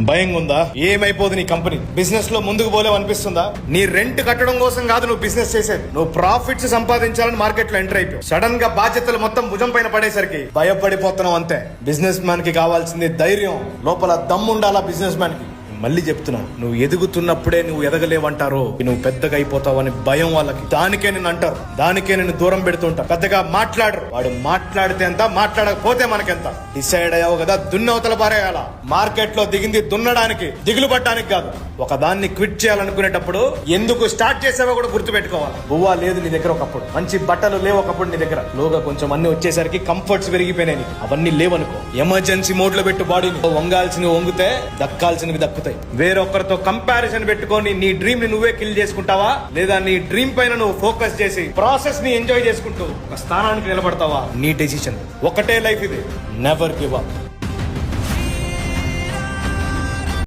భయంగా ఉందా? ఏమైపోదు నీ కంపెనీ? బిజినెస్ లో ముందుకు పోలేవు అనిపిస్తుందా? నీ రెంట్ కట్టడం కోసం కాదు నువ్వు బిజినెస్ చేసేది, నువ్వు ప్రాఫిట్స్ సంపాదించాలని మార్కెట్ లో ఎంటర్ అయిపోయావు. సడన్ గా బాధ్యతలు మొత్తం భుజం పైన పడేసరికి భయపడిపోతున్నావు అంతే. బిజినెస్ మ్యాన్ కి కావాల్సింది ధైర్యం, లోపల దమ్ము ఉండాలా బిజినెస్ మ్యాన్ కి. మళ్ళీ చెప్తున్నా, నువ్వు ఎదుగుతున్నప్పుడే నువ్వు ఎదగలేవంటారో నువ్వు పెద్దగా అయిపోతావని భయం వాళ్ళకి. దానికే నేను అంటారు, దానికే నేను దూరం పెడుతుంటా. పెద్దగా మాట్లాడరు. వాడు మాట్లాడితే ఎంత, మాట్లాడకపోతే మనకెంత. డిసైడ్ అయ్యావు కదా, దున్నవతల పారేయాల. మార్కెట్ లో దిగింది దున్నడానికి, దిగులు పట్టడానికి కాదు. ఒక దాన్ని క్విట్ చేయాలనుకునేటప్పుడు ఎందుకు స్టార్ట్ చేసావో కూడా గుర్తు పెట్టుకోవాలి. బువ్వా లేదు నీ దగ్గర ఒకప్పుడు, మంచి బట్టలు లేవు ఒకప్పుడు నీ దగ్గర. లోగా కొంచెం అన్ని వచ్చేసరికి కంఫర్ట్స్ పెరిగిపోయినాయి, అవన్నీ లేవనుకో. ఎమర్జెన్సీ మోడ్ లో పెట్టు బాడీని. వంగాల్సినవి వంగుతే, దక్కాల్సినవి దక్కుతాయి. వేరొకరితో కంపారిజన్ పెట్టుకొని నీ డ్రీమ్ ని నువ్వే కిల్ చేసుకుంటావా, లేదా నీ డ్రీమ్ పైన నువ్వు ఫోకస్ చేసి ప్రాసెస్ ని ఎంజాయ్ చేసుకుంటూ ఒక స్థానానికి నిలబడతావా? నీ డెసిషన్. ఒకటే లైఫ్ ఇది, నెవర్ గివ్ అప్.